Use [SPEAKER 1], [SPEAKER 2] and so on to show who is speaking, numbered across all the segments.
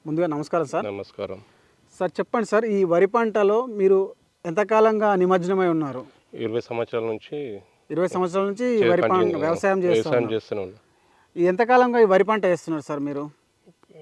[SPEAKER 1] ముందుగా నమస్కారం సార్.
[SPEAKER 2] నమస్కారం
[SPEAKER 1] సార్ చెప్పండి సార్, ఈ వరి పంటలో మీరు ఎంతకాలంగా నిమజ్జనమై ఉన్నారు?
[SPEAKER 2] 20 సంవత్సరాల నుంచి
[SPEAKER 1] 20 సంవత్సరాల నుంచి ఈ వరి పంట వ్యవసాయం
[SPEAKER 2] వ్యవసాయం
[SPEAKER 1] చేస్తున్నారు.
[SPEAKER 2] చేస్తూనే ఉన్నా.
[SPEAKER 1] ఎంతకాలంగా ఈ వరి పంట వేస్తున్నారు సార్ మీరు?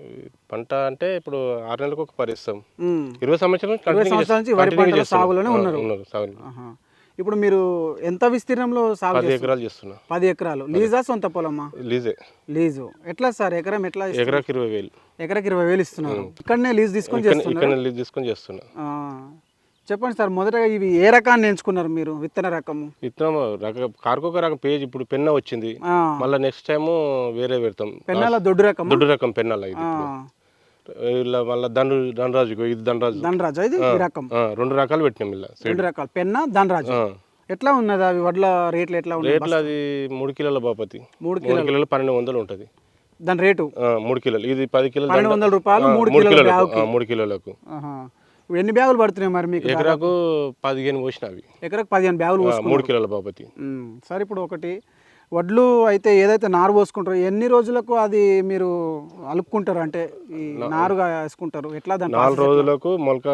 [SPEAKER 2] ఈ పంట అంటే ఇప్పుడు 6 నెలలకు ఒక పరిస్తాం.
[SPEAKER 1] మ్మ్.
[SPEAKER 2] 20 సంవత్సరాల నుంచి
[SPEAKER 1] 20 సంవత్సరాల నుంచి వరి పంటల సాగులోనే ఉన్నారు.
[SPEAKER 2] సాగు
[SPEAKER 1] ఆహా. ఇప్పుడు మీరు ఎంత విస్తీర్ణంలో సాగు
[SPEAKER 2] 10
[SPEAKER 1] చేస్తున్నారు?
[SPEAKER 2] ఎకరాలు చేస్తున్నా.
[SPEAKER 1] 10 ఎకరాలు లీజా సొంత పొలమా?
[SPEAKER 2] లీజే.
[SPEAKER 1] లీజు ఎట్లా సార్? ఎకరం ఎట్లా ఇస్తున్నారు?
[SPEAKER 2] ఎకరాకి 20,000.
[SPEAKER 1] ఎకరాకి 20,000 ఇస్తున్నారు. ఇక్కడనే లీజ్ తీసుకొని చేస్తున్నారు.
[SPEAKER 2] ఇక్కడ లీజ్ తీసుకొని చేస్తున్నా.
[SPEAKER 1] చెప్పండి సార్, మొదటగా ఇవి ఏ రకాన్ని ఎంచుకున్నారు మీరు? విత్తన రకము
[SPEAKER 2] విత్తనం కార్కొక రకం పేజ్ ఇప్పుడు పెన్న వచ్చింది.
[SPEAKER 1] ఆ,
[SPEAKER 2] మళ్ళీ నెక్స్ట్ టైం వేరే పెడతాం.
[SPEAKER 1] పెన్నాల దొడ్డు రకం.
[SPEAKER 2] దొడ్డు రకం పెన్నాల ఇది ఇప్పుడు. ఇలా మళ్ళీ ధనరాజు ఇది ధనరాజు.
[SPEAKER 1] ధనరాజు ఇది ఈ రకం.
[SPEAKER 2] 2 రకాలు పెట్టినాం ఇలా.
[SPEAKER 1] 2 రకాలు పెన్న ధనరాజు. ఎట్లా ఉన్నది అవి వడ్ల రేట్లు ఎట్లా ఉన్నాయి?
[SPEAKER 2] రేట్లు అది 3 కిలోల బాపతి.
[SPEAKER 1] 3
[SPEAKER 2] కిలోలు 1200 ఉంటుంది
[SPEAKER 1] దాని రేటు.
[SPEAKER 2] 3 కిలోలు ఇది 10 కిలోలు
[SPEAKER 1] 1200 రూపాయలు 3
[SPEAKER 2] 3 కిలోలకు.
[SPEAKER 1] ఇప్పుడు ఎన్ని బ్యాగులు పడుతున్నాయి మరి మీకు?
[SPEAKER 2] ఎకరాకు 15 పోసిన అవి.
[SPEAKER 1] ఎకరాకు 15 బ్యాగులు
[SPEAKER 2] 3 కిలోల బాపతి.
[SPEAKER 1] సరే, ఇప్పుడు ఒకటి వడ్లు అయితే ఏదైతే నారు పోసుకుంటారో ఎన్ని రోజులకు అది మీరు అలుపుకుంటారు? అంటే ఈ నారుగా వేసుకుంటారు ఎట్లా? దాని
[SPEAKER 2] 4 రోజులకు మొలక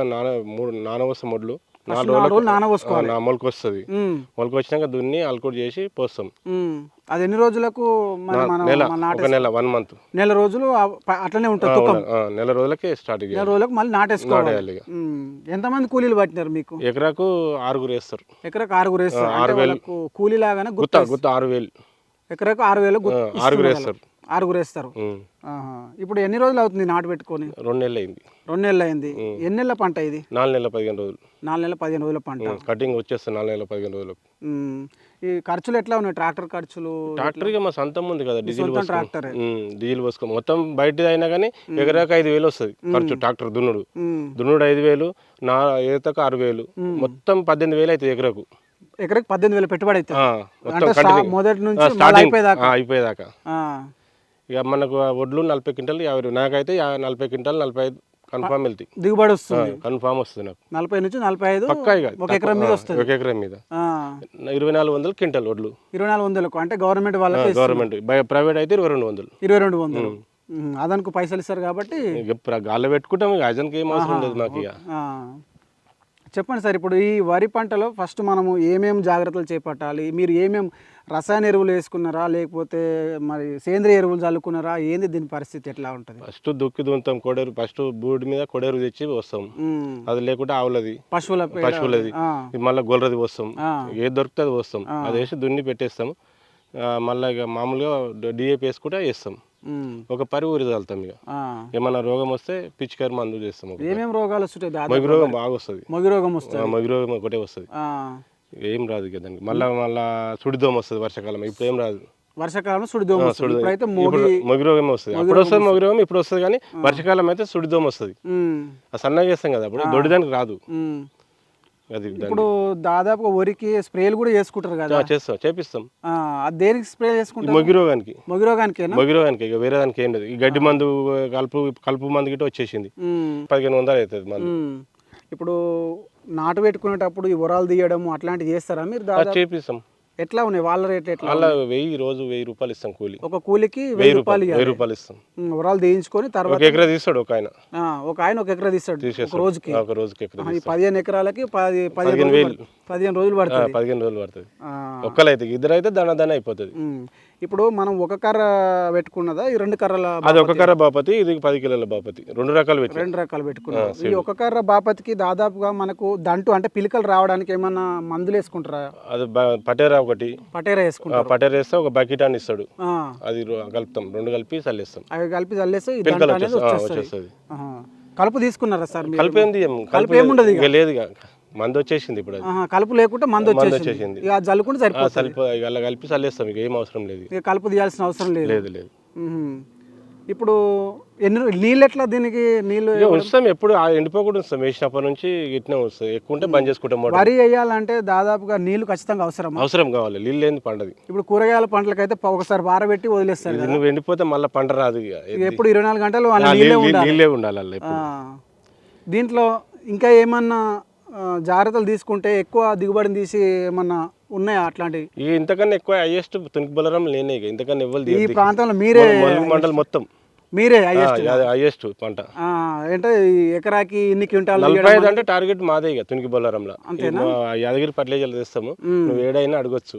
[SPEAKER 2] నానవస్తాం వడ్లు. 4 రోజులు
[SPEAKER 1] నానబోసుకోవాలి.
[SPEAKER 2] మొలక వస్తుంది. మొలక వచ్చినాక దున్ని అల్కుడు చేసి పోస్తాం.
[SPEAKER 1] అది ఎన్ని రోజులకు మరి మనం
[SPEAKER 2] ఒక నెల 1 మంత్.
[SPEAKER 1] నెల రోజులు అట్లనే ఉంటుంది తూకం.
[SPEAKER 2] నెల రోజులకే స్టార్ట్
[SPEAKER 1] నెల రోజులకు మళ్ళీ నాటేసుకోవాలి. ఎంతమంది కూలీలు పట్టినారు మీకు?
[SPEAKER 2] ఎకరాకు 6 వేస్తారు.
[SPEAKER 1] ఎకరాకు 6 వేస్తారు. అంటే వాళ్ళకు కూలీ లాగానే
[SPEAKER 2] గుత్త 6,000.
[SPEAKER 1] ఎకరాకు 6,000
[SPEAKER 2] 6 వేస్తారు.
[SPEAKER 1] 6 వేస్తారు. ఇప్పుడు ఎన్ని రోజులు అవుతుంది నాటు పెట్టుకొని?
[SPEAKER 2] 2 నెలలు అయింది.
[SPEAKER 1] 2 నెలలు అయింది. ఎన్ని నెలల పంట ఇది?
[SPEAKER 2] 4 నెలల 15 రోజులు.
[SPEAKER 1] 4 నెలల 15 రోజుల పంట.
[SPEAKER 2] కటింగ్ వచ్చేస్తుంది 4 నెలల 15 రోజులకు.
[SPEAKER 1] ఈ ఖర్చులు ఎట్లా ఉన్నాయి? ట్రాక్టర్ ఖర్చులు?
[SPEAKER 2] ట్రాక్టర్కి మా సొంతం ఉంది కదా, డీజిల్
[SPEAKER 1] ట్రాక్టర్
[SPEAKER 2] డీజిల్ పోసుకో మొత్తం బయట అయినా కానీ ఎకరాకు 5,000 వస్తుంది ఖర్చు. ట్రాక్టర్ దున్నుడు 5,000, నా ఏతకు 6,000, మొత్తం 18,000 అవుతుంది ఎకరాకు.
[SPEAKER 1] ఎకరాకు 18,000 పెట్టుబడి అవుతుంది.
[SPEAKER 2] మొత్తం
[SPEAKER 1] మొదటి నుంచి
[SPEAKER 2] అయిపోయేదాకా. ఇక మనకు వడ్లు 40 క్వింటాలు 50. నాకైతే 40 క్వింటాలు 45 కన్ఫామ్ వెళ్తాయి.
[SPEAKER 1] దిగుబడి వస్తుంది.
[SPEAKER 2] కన్ఫామ్ వస్తుంది నాకు.
[SPEAKER 1] 40 నుంచి 45
[SPEAKER 2] పక్కా. ఇక
[SPEAKER 1] ఒక ఎకరం మీద వస్తుంది.
[SPEAKER 2] ఒక ఎకరం మీద 2,400 క్వింటాల్ వడ్లు.
[SPEAKER 1] 2,400 అంటే గవర్నమెంట్ వాళ్ళకి.
[SPEAKER 2] గవర్నమెంట్. ప్రైవేట్ అయితే 2,200.
[SPEAKER 1] 2,200 అదనకు పైసలు ఇస్తారు కాబట్టి
[SPEAKER 2] గాల్లో పెట్టుకుంటాం. ఇక అజన్కి ఏం అవసరం లేదు మాకు. ఇక
[SPEAKER 1] చెప్పండి సార్, ఇప్పుడు ఈ వరి పంటలో ఫస్ట్ మనము ఏమేమి జాగ్రత్తలు చేపట్టాలి? మీరు ఏమేమి రసాయన ఎరువులు వేసుకున్నారా లేకపోతే మరి సేంద్రియ ఎరువులు చల్లుకున్నారా? ఏంది దీని పరిస్థితి ఎట్లా ఉంటుంది?
[SPEAKER 2] ఫస్ట్ దుక్కి దున్నుతాం. కొడేరు ఫస్ట్ బూడి మీద కొడేరు తెచ్చి వస్తాం. అది లేకుంటే ఆవులది పశువులది మళ్ళీ గొర్రెది వస్తాం. ఏది దొరికితే అది వస్తాం. అది వేసి దున్ని పెట్టేస్తాం. మళ్ళీ ఇక మామూలుగా డిఏపి వేసుకుంటే వేస్తాం. ఒక ఊరి చల్లుతాం. ఇక ఏమన్నా రోగం వస్తే పిచికారి మందు చేస్తాం.
[SPEAKER 1] ఏమేమి రోగాలు వస్తుంటాయి?
[SPEAKER 2] మొగి రోగం బాగా వస్తుంది.
[SPEAKER 1] మొగి రోగం వస్తుంది.
[SPEAKER 2] మొగి రోగం ఒకటే వస్తుంది. ఏం రాదు ఇక దానికి. మళ్ళా సుడిదోమ వస్తుంది వర్షాకాలం. ఇప్పుడు ఏం రాదు.
[SPEAKER 1] వర్షాకాలంలో సుడిదోమ వస్తుంది.
[SPEAKER 2] మొగి రోగం వస్తుంది. అప్పుడు వస్తుంది మొగి రోగం, ఇప్పుడు వస్తుంది. కానీ వర్షాకాలం అయితే సుడిదోమ వస్తుంది. సన్నగా చేస్తాం కదా, అప్పుడు దొడ్డిదానికి రాదు. అది
[SPEAKER 1] ఇప్పుడు దాదాపు వరికి స్ప్రేలు కూడా చేసుకుంటారు కదా?
[SPEAKER 2] చేపిస్తాం.
[SPEAKER 1] దేనికి స్ప్రే చేసుకుంటారు?
[SPEAKER 2] మొగి రోగానికి.
[SPEAKER 1] మొగి రోగానికి
[SPEAKER 2] ఇక వేరే దానికి ఏం లేదు. ఈ గడ్డి మందు కలుపు మందు గిట్ట వచ్చేసింది. 1,500 అవుతుంది మందు.
[SPEAKER 1] ఇప్పుడు నాటు పెట్టుకునేటప్పుడు ఈ ఉరాలు తీయడం అట్లాంటివి చేస్తారా మీరు?
[SPEAKER 2] చేపిస్తాం.
[SPEAKER 1] ఎట్లా ఉన్నాయి వాళ్ళ రేట్? ఎట్లా?
[SPEAKER 2] అలా 1,000 రూపాయలు ఇస్తాం కూలి.
[SPEAKER 1] ఒక కూలికి 1,000 రూపాయలు
[SPEAKER 2] ఇస్తాం.
[SPEAKER 1] ఉరాలు తీయించుకొని తర్వాత
[SPEAKER 2] ఒక ఎకరా తీస్తాడు ఒక ఆయన. ఒక
[SPEAKER 1] ఎకరా తీస్తాడు ఒక రోజుకి.
[SPEAKER 2] 15
[SPEAKER 1] ఎకరాలకి 15 రోజులు పడుతుంది.
[SPEAKER 2] 15 రోజులు పడుతుంది. ఒక్కలైతే ఇద్దరైతే దాని అయిపోతుంది.
[SPEAKER 1] ఇప్పుడు మనం ఒక కర్ర పెట్టుకున్నదా ఈ 2 కర్రల?
[SPEAKER 2] అది ఒక కర్ర బాపతి, ఇది 10 కిలోల బాపతి. 2 రకాలు
[SPEAKER 1] పెట్టుకున్నాం. ఈ ఒక కర్ర బాపతికి దాదాపుగా మనకు దంటు అంటే పిలికలు రావడానికి ఏమన్నా మందులు వేసుకుంటారా?
[SPEAKER 2] అది పటేరా వేసుకుంటాం. పటేరా వేస్తే ఒక బకెట్ అని ఇస్తాడు. అది కలుపుతాం. 2 కలిపి చల్లేస్తాం.
[SPEAKER 1] అవి కలిపి చల్లేస్తే వచ్చేస్తుంది. కలుపు తీసుకున్నారా సార్?
[SPEAKER 2] కలుపు ఏముండదు ఇక లేదు. మందు వచ్చేసింది ఇప్పుడు.
[SPEAKER 1] కలుపు లేకుంటే మందు వచ్చేసింది. ఇక జల్లుకుంటే సరిపోతుంది.
[SPEAKER 2] అలా కలిపి చల్లేస్తాం. ఇక ఏం అవసరం లేదు.
[SPEAKER 1] ఇక కలుపు తీయాల్సిన అవసరం
[SPEAKER 2] లేదు.
[SPEAKER 1] ఇప్పుడు నీళ్ళు ఎట్లా? దీనికి నీళ్ళు
[SPEAKER 2] ఉంచుతాం. ఎప్పుడు ఎండిపోకుండా ఉంచుతాం. వేసినప్పటి నుంచి ఇట్నే వస్తాయి. ఎక్కువ ఉంటే బంద్ చేసుకుంటాం.
[SPEAKER 1] వరి వేయాలంటే దాదాపుగా నీళ్లు ఖచ్చితంగా అవసరం
[SPEAKER 2] కావాలి. నీళ్ళు లేని పండది.
[SPEAKER 1] ఇప్పుడు కూరగాయల పంటలకైతే ఒకసారి బారబెట్టి వదిలేస్తారు.
[SPEAKER 2] నువ్వు ఎండిపోతే మళ్ళీ పంట రాదు.
[SPEAKER 1] ఎప్పుడు 24 గంటలు
[SPEAKER 2] నీళ్ళే ఉండాలి.
[SPEAKER 1] దీంట్లో ఇంకా ఏమన్నా జాగ్రత్తలు తీసుకుంటే ఎక్కువ దిగుబడిని తీసి ఏమన్నా ఉన్నాయా అట్లాంటివి?
[SPEAKER 2] ఇంతకన్నా ఎక్కువ హైయెస్ట్ తునికి బలరం లేనే. ఇంతకన్నా ఇవ్వాలి.
[SPEAKER 1] ఈ ప్రాంతంలో మీరే
[SPEAKER 2] మండలం మొత్తం
[SPEAKER 1] మీరే highest గా?
[SPEAKER 2] అది హైయెస్ట్ పంట.
[SPEAKER 1] అంటే ఈ ఎకరాకి ఇన్ని క్వింటాలు
[SPEAKER 2] 45 అంటే టార్గెట్ మాదే ఇక తునికి బొల్లారంలో. యాదగిరి ఫర్టిలైజర్లు తెస్తాము, నువ్వు ఏడైనా అడగొచ్చు.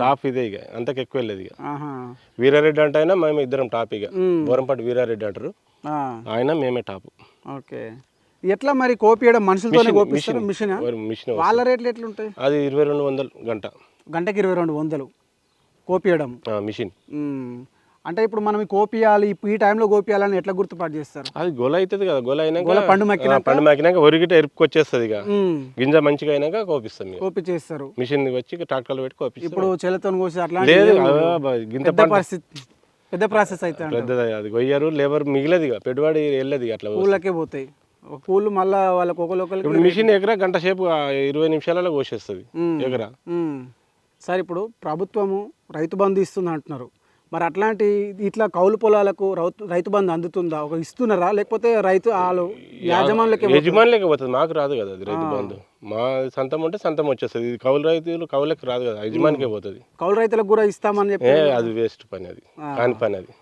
[SPEAKER 2] టాప్ ఇదే ఇక, అంతకు ఎక్కువ వెళ్ళేది ఇక. వీరారెడ్డి అంటే అయినా మేము ఇద్దరం టాప్ ఇక. బోరంపాటి వీరారెడ్డి అంటారు, ఆయన మేమే టాప్.
[SPEAKER 1] ఓకే. ఎట్లా మరి కోపియడం మనుషులతోనే కోపిస్తారు? మిషన్
[SPEAKER 2] మిషన్
[SPEAKER 1] వాళ్ళ రేట్లు ఎట్లా ఉంటాయి?
[SPEAKER 2] అది 2200 గంట,
[SPEAKER 1] గంటకి 2200 కోపియడం
[SPEAKER 2] మిషన్.
[SPEAKER 1] అంటే ఇప్పుడు మనం కోపియాలి, ఈ టైంలో కోపియాలని ఎట్లా గుర్తుపాటు చేస్తారు?
[SPEAKER 2] అది గొల అవుతుంది కదా, గొల అయినాక
[SPEAKER 1] పండు
[SPEAKER 2] మక్కినాక ఒరిగిట ఎరుపుకొచ్చేస్తుంది ఇక. గింజ మంచిగా అయినాక కోపిస్తాం,
[SPEAKER 1] కోపి చేస్తారు.
[SPEAKER 2] మిషన్ వచ్చి ట్రాక్టర్లు పెట్టి కోపిస్తాం.
[SPEAKER 1] ఇప్పుడు చెలతో కోసి అట్లా
[SPEAKER 2] లేదు, గింత
[SPEAKER 1] పరిస్థితి పెద్ద ప్రాసెస్ అయితే
[SPEAKER 2] పెద్దది. అది కొయ్యారు, లేబర్ మిగిలేదు ఇక, పెట్టుబడి వెళ్ళదు అట్లా.
[SPEAKER 1] పూలకే పోతాయి పూలు, మళ్ళీ వాళ్ళకి
[SPEAKER 2] ఇప్పుడు మిషన్ ఎకరా గంట సేపు 20 నిమిషాలలో కోసేస్తుంది ఎకరా.
[SPEAKER 1] సార్ ఇప్పుడు ప్రభుత్వము రైతు బంధు ఇస్తుంది అంటున్నారు, మరి అట్లాంటి ఇట్లా కౌలు పొలాలకు రైతు బంధు అందుతుందా? ఒక ఇస్తున్నారా, లేకపోతే రైతు
[SPEAKER 2] యజమానులకే పోతుంది, మాకు రాదు కదా అది రైతు బంధు. మా సొంతం ఉంటే సొంతం వచ్చేస్తుంది, ఇది కౌలు రైతులు కౌలుకి రాదు కదా, యజమానికే పోతుంది.
[SPEAKER 1] కౌలు రైతులకు కూడా ఇస్తామని చెప్పి
[SPEAKER 2] అది వేస్ట్ పని, అది కాని పని అది.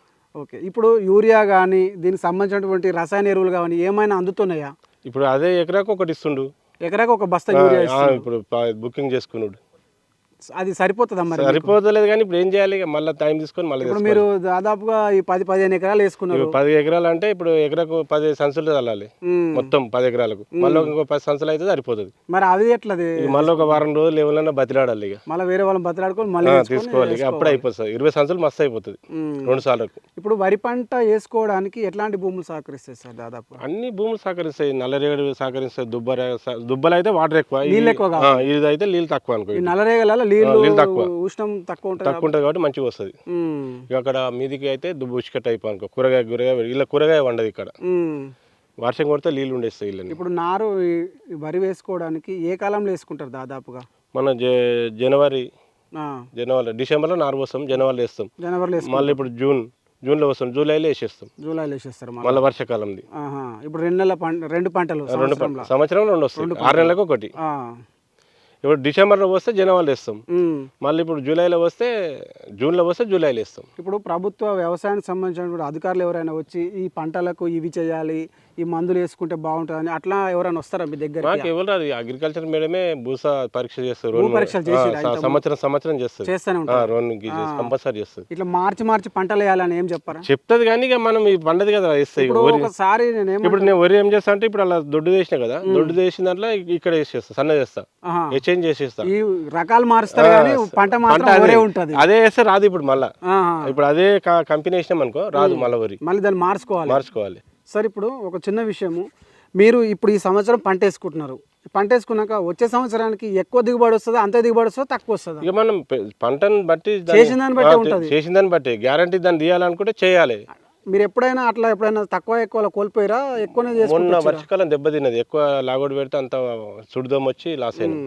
[SPEAKER 1] ఓకే. ఇప్పుడు యూరియా కానీ దీనికి సంబంధించినటువంటి రసాయన ఎరువులు కానీ ఏమైనా అందుతున్నాయా?
[SPEAKER 2] ఇప్పుడు అదే ఎకరాకు ఒకటి ఇస్తుండు,
[SPEAKER 1] ఎకరాకు ఒక బస్తా యూరియా
[SPEAKER 2] ఇప్పుడు బుకింగ్ చేసుకున్నాడు.
[SPEAKER 1] అది సరిపోతుందా? మరి
[SPEAKER 2] సరిపోతలేదు, కానీ ఇప్పుడు ఏం చేయాలి, మళ్ళీ టైం తీసుకొని మళ్ళీ.
[SPEAKER 1] ఇప్పుడు మీరు దాదాపుగా ఈ 10-15 ఎకరాలు వేసుకున్నారు.
[SPEAKER 2] 10 ఎకరాలు అంటే ఇప్పుడు ఎకరాకు 10 సంచులు చల్లాలి మొత్తం 10 ఎకరాలకు. మళ్ళీ ఇంకో 10 సంచులు అయితే సరిపోతుంది.
[SPEAKER 1] మరి అది ఎట్లా?
[SPEAKER 2] మళ్ళీ ఒక వారం రోజులు ఏమన్నా బతిలాడాలి ఇక,
[SPEAKER 1] మళ్ళీ వేరే వాళ్ళని బతిలాడుకొని మళ్ళీ
[SPEAKER 2] తీసుకోవాలి ఇక, అప్పుడే అయిపోతుంది. 20 సంచులు మస్తు అయిపోతుంది 2 సార్లకు.
[SPEAKER 1] ఇప్పుడు వరి పంట వేసుకోవడానికి ఎట్లాంటి భూములు సహకరిస్తాయి సార్? దాదాపు
[SPEAKER 2] అన్ని భూములు సహకరిస్తాయి. నల్లరేగడి సహకరిస్తాయి, దుబ్బలు అయితే వాటర్ ఎక్కువ, ఇది అయితే నీళ్ళు తక్కువ అనుకో.
[SPEAKER 1] నల్లరేగల నీళ్ళు తక్కువ, ఉష్ణం తక్కువ
[SPEAKER 2] ఉంటుంది కాబట్టి మంచిగా వస్తుంది. అక్కడ మీదికి అయితే దుబ్బు ఉచికట్ అయిపో అనుకో, కూరగాయ ఇలా కూరగాయ వండదు ఇక్కడ. వర్షం కొడితే నీళ్ళు ఉండేస్తాయి ఇల్లు.
[SPEAKER 1] ఇప్పుడు నారు వరి వేసుకోవడానికి ఏ కాలంలో వేసుకుంటారు దాదాపుగా?
[SPEAKER 2] మన జనవరి డిసెంబర్లో నారు పోస్తాం, జనవరిలో వేస్తాం. మళ్ళీ ఇప్పుడు జూన్లో వస్తాం, జూలైలో వేసేస్తారు. మళ్ళీ వర్షాకాలంది.
[SPEAKER 1] ఇప్పుడు 2 పంటలు
[SPEAKER 2] సంవత్సరంలో 2 వస్తాయి, 6 నెలలకు ఒకటి. ఇప్పుడు డిసెంబర్లో వస్తే జనవరిలో వేస్తాం, మళ్ళీ ఇప్పుడు జూలైలో వస్తే జూన్లో వస్తే జూలైలో వేస్తాం.
[SPEAKER 1] ఇప్పుడు ప్రభుత్వ వ్యవసాయానికి సంబంధించిన అధికారులు ఎవరైనా వచ్చి ఈ పంటలకు ఇవి చేయాలి, ఈ మందులు వేసుకుంటే బాగుంటుందని అట్లా ఎవరైనా వస్తారా మీ దగ్గర?
[SPEAKER 2] మాకు ఎవరు రాదు, అగ్రికల్చర్ మేడమే భూసా పరీక్ష చేస్తారు, సంవత్సరం చేస్తారు, కంపల్సరీ చేస్తారు.
[SPEAKER 1] ఇట్లా మార్చి పంటలు వేయాలని ఏం చెప్పారా?
[SPEAKER 2] చెప్తుంది, కానీ ఇక మనం ఈ పండది కదా వేస్తాయి.
[SPEAKER 1] ఒకసారి
[SPEAKER 2] ఇప్పుడు నేను వరి ఏం చేస్తా అంటే, ఇప్పుడు అలా దొడ్డు చేసిన కదా, దొడ్డు చేసిన దాంట్లో ఇక్కడ వేసేస్తా, సన్న చేస్తా, ఎక్స్చేంజ్ చేసేస్తా.
[SPEAKER 1] ఈ రకాలు మారుస్తారు కానీ పంట మాత్రం అదే ఉంటుంది.
[SPEAKER 2] అదే వేస్తే రాదు ఇప్పుడు మళ్ళీ. ఇప్పుడు అదే కంపెనీ వేసినాం అనుకో, రాదు మళ్ళీ వరి,
[SPEAKER 1] మళ్ళీ దాన్ని మార్చుకోవాలి. సార్ ఇప్పుడు ఒక చిన్న విషయము, మీరు ఇప్పుడు ఈ సంవత్సరం పంట వేసుకుంటున్నారు, పంట వేసుకున్నాక వచ్చే సంవత్సరానికి ఎక్కువ దిగుబడి వస్తుందా, అంతే దిగుబడి వస్తుందా, తక్కువ వస్తుందా?
[SPEAKER 2] ఇక మనం పంటను బట్టి
[SPEAKER 1] చేసిన
[SPEAKER 2] దాన్ని బట్టి గ్యారంటీ దాన్ని తీయాలనుకుంటే చేయాలి.
[SPEAKER 1] మీరు ఎప్పుడైనా తక్కువ ఎక్కువ కోల్పోయారా? ఎక్కువనే
[SPEAKER 2] మొన్న వర్షకాలం దెబ్బతిన్నది, ఎక్కువ లాగోడు పెడితే అంత సుడిదం వచ్చి లాస్ అయినాం,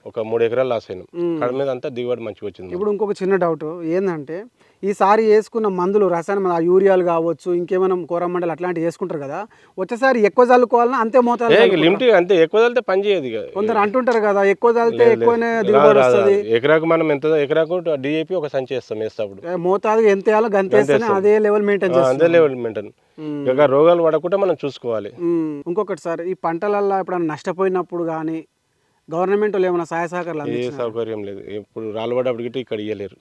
[SPEAKER 2] ఒక 3 ఎకరాలు లాస్ అయినాం. కడ మీద అంతా దిగుబడి మంచిగా వచ్చింది.
[SPEAKER 1] ఇప్పుడు ఇంకొక చిన్న డౌట్ ఏంటంటే, ఈసారి వేసుకున్న మందులు రసాయన యూరియాలు కావచ్చు, ఇంకేమైనా కోరమండలు అట్లాంటివి వేసుకుంటారు కదా, వచ్చేసారి ఎక్కువ చల్లుకోవాలన్నా అంతే మోతాదు
[SPEAKER 2] లిమిట్, అంతే ఎక్కువ చల్లితే పని చేయదు.
[SPEAKER 1] కొందరు అంటుంటారు కదా, ఎక్కువ చల్లితే ఎక్కువనే దిగుబడి వస్తుంది.
[SPEAKER 2] ఎకరాకు మనం ఎంత ఎకరాకు DAP ఒక సంచి వేస్తాం, వేసేటప్పుడు
[SPEAKER 1] మోతాదు ఎంత వేయాలో గంతేస్తేనే అదే లెవెల్ మెయింటైన్ చేస్తాం.
[SPEAKER 2] అదే లెవెల్ మెయింటైన్. ఇక రోగాలు పడకుండా మనం చూసుకోవాలి.
[SPEAKER 1] ఇంకొకటి సార్, ఈ పంటలల్లో ఎప్పుడైనా నష్టపోయినప్పుడు కానీ గవర్నమెంట్ వాళ్ళు ఏమైనా సహాయ సహకారాలు?
[SPEAKER 2] ఏ సౌకర్యం లేదు, ఇప్పుడు రాళ్ళపడ్డప్పుడు ఇక్కడ ఇయ్యలేరు.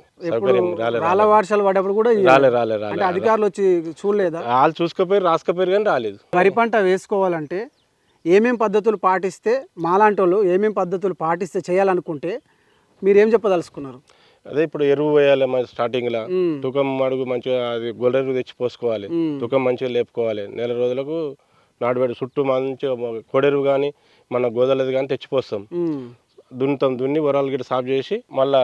[SPEAKER 1] రాళ్ళ వర్షాలు పడ్డప్పుడు కూడా
[SPEAKER 2] రాలే.
[SPEAKER 1] అధికారులు వచ్చి చూడలేదా?
[SPEAKER 2] వాళ్ళు చూసుకోపోయారు, రాసుకపోయారు, కానీ రాలేదు.
[SPEAKER 1] వరి పంట వేసుకోవాలంటే ఏమేం పద్ధతులు పాటిస్తే, మాలాంటి వాళ్ళు ఏమేం పద్ధతులు పాటిస్తే చేయాలనుకుంటే మీరు ఏం చెప్పదలుచుకున్నారు?
[SPEAKER 2] అదే ఇప్పుడు ఎరువు వేయాలి స్టార్టింగ్ లా, తుకం అడుగు మంచిగా, అది గొర్రెలు తెచ్చి పోసుకోవాలి, తుకం మంచిగా లేపుకోవాలి. 1 నెల రోజులకు నాటుబెట్టి చుట్టూ మంచిగా కొడెరువు కానీ మన గోదలది కానీ తెచ్చిపోస్తాం, దున్ని వరాలు గిట్ట సాఫ్ చేసి మళ్ళీ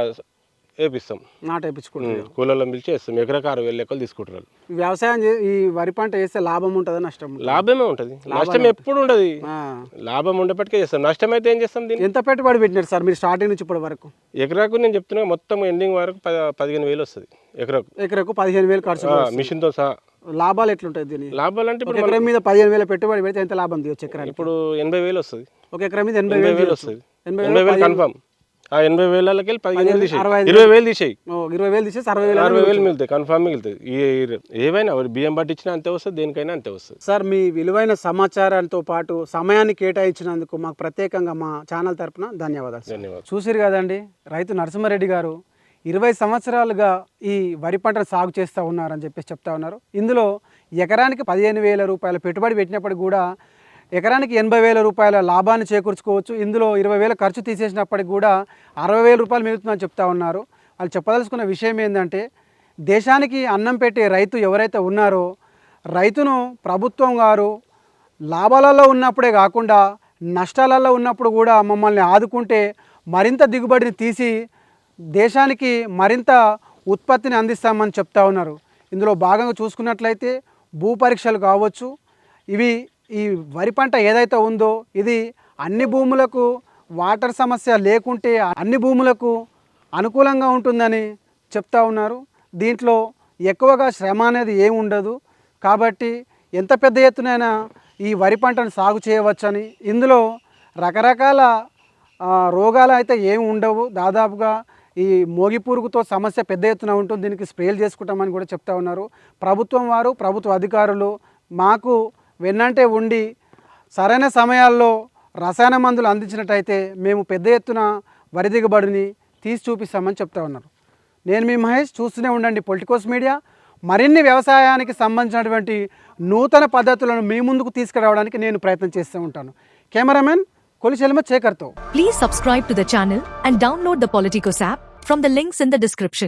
[SPEAKER 2] వేపిస్తాం,
[SPEAKER 1] నాటేపించుకుంటాం,
[SPEAKER 2] కూలర్లో పిలిచి వేస్తాం. ఎకరాకు 6,000 లెక్కలు తీసుకుంటారు.
[SPEAKER 1] వ్యవసాయం ఈ వరి పంట వేస్తే లాభం ఉంటుందా నష్టం?
[SPEAKER 2] లాభమే ఉంటుంది, నష్టం ఎప్పుడు ఉండదు. లాభం ఉండేప్పటికే చేస్తాం, నష్టం అయితే ఏం చేస్తాం? దీన్ని
[SPEAKER 1] ఎంత పెట్టుబడి పెట్టినారు సార్ మీరు స్టార్టింగ్ నుంచి ఇప్పటి వరకు?
[SPEAKER 2] ఎకరాకు నేను చెప్తున్నా, మొత్తం ఎండింగ్ వరకు 15,000 వస్తుంది ఎకరాకు
[SPEAKER 1] 15,000 ఖర్చు
[SPEAKER 2] మిషన్తో సహా.
[SPEAKER 1] లాభాలు ఎట్లుంటాయి దీని?
[SPEAKER 2] లాభాలు అంటే ఇప్పుడు
[SPEAKER 1] ఎకరం మీద 15,000 పెట్టుబడి పెడితే ఎంత లాభం తీయొచ్చు? ఎకరానికి
[SPEAKER 2] ఇప్పుడు 80,000 వస్తుంది.
[SPEAKER 1] ఒక ఎకరం మీద 80,000
[SPEAKER 2] వస్తుంది, 80,000 కన్ఫర్మ్. ఆ 80,000 వెళ్ళి 15,000 తీసేయి,
[SPEAKER 1] 65,000.
[SPEAKER 2] 20,000 తీసేయి,
[SPEAKER 1] 20,000 తీసేసి 60,000.
[SPEAKER 2] 60,000 మిగులుతాయి, కన్ఫామ్ మిగులుతాయి. ఏవైనా బియ్యం పట్టించినా అంతే వస్తుంది, దేనికైనా అంతే వస్తుంది.
[SPEAKER 1] సార్ మీ విలువైన సమాచారంతో పాటు సమయాన్ని కేటాయించినందుకు మాకు ప్రత్యేకంగా మా ఛానల్ తరపున ధన్యవాదాలు.
[SPEAKER 2] ధన్యవాదాలు.
[SPEAKER 1] చూసిరు కదండి, రైతు నరసింహారెడ్డి గారు 20 సంవత్సరాలుగా ఈ వరి పంటను సాగు చేస్తూ ఉన్నారని చెప్పేసి చెప్తా ఉన్నారు. ఇందులో ఎకరానికి 15,000 రూపాయల పెట్టుబడి పెట్టినప్పటికి కూడా ఎకరానికి 80,000 రూపాయల లాభాన్ని చేకూర్చుకోవచ్చు. ఇందులో 20,000 ఖర్చు తీసేసినప్పటికి కూడా 60,000 రూపాయలు మిగులుతుందని చెప్తా ఉన్నారు. వాళ్ళు చెప్పదలుచుకున్న విషయం ఏంటంటే, దేశానికి అన్నం పెట్టే రైతు ఎవరైతే ఉన్నారో రైతును ప్రభుత్వం గారు లాభాలలో ఉన్నప్పుడే కాకుండా నష్టాలలో ఉన్నప్పుడు కూడా మమ్మల్ని ఆదుకుంటే మరింత దిగుబడిని తీసి దేశానికి మరింత ఉత్పత్తిని అందిస్తామని చెప్తా ఉన్నారు. ఇందులో భాగంగా చూసుకున్నట్లయితే భూ పరీక్షలు కావచ్చు, ఇవి ఈ వరి పంట ఏదైతే ఉందో ఇది అన్ని భూములకు వాటర్ సమస్య లేకుంటే అన్ని భూములకు అనుకూలంగా ఉంటుందని చెప్తా ఉన్నారు. దీంట్లో ఎక్కువగా శ్రమ అనేది ఏమి ఉండదు కాబట్టి ఎంత పెద్ద ఎత్తునైనా ఈ వరి పంటను సాగు చేయవచ్చని, ఇందులో రకరకాల రోగాలు అయితే ఏమి ఉండవు. దాదాపుగా ఈ మోగి పురుగుతో సమస్య పెద్ద ఎత్తున ఉంటుంది, దీనికి స్ప్రేలు చేసుకుంటామని కూడా చెప్తా ఉన్నారు. ప్రభుత్వం వారు, ప్రభుత్వ అధికారులు మాకు వెన్నంటే ఉండి సరైన సమయాల్లో రసాయన మందులు అందించినట్టయితే మేము పెద్ద ఎత్తున వరి దిగుబడిని తీసి చూపిస్తామని చెప్తా ఉన్నారు. నేను మీ మహేష్, చూస్తూనే ఉండండి పొలిటికోస్ మీడియా. మరిన్ని వ్యవసాయానికి సంబంధించినటువంటి నూతన పద్ధతులను మీ ముందుకు తీసుకురావడానికి నేను ప్రయత్నం చేస్తూ ఉంటాను. Cameraman కొలిచెల్మ శేఖర్తో.
[SPEAKER 3] Please subscribe to the channel and download the Politicos app from the links in the description.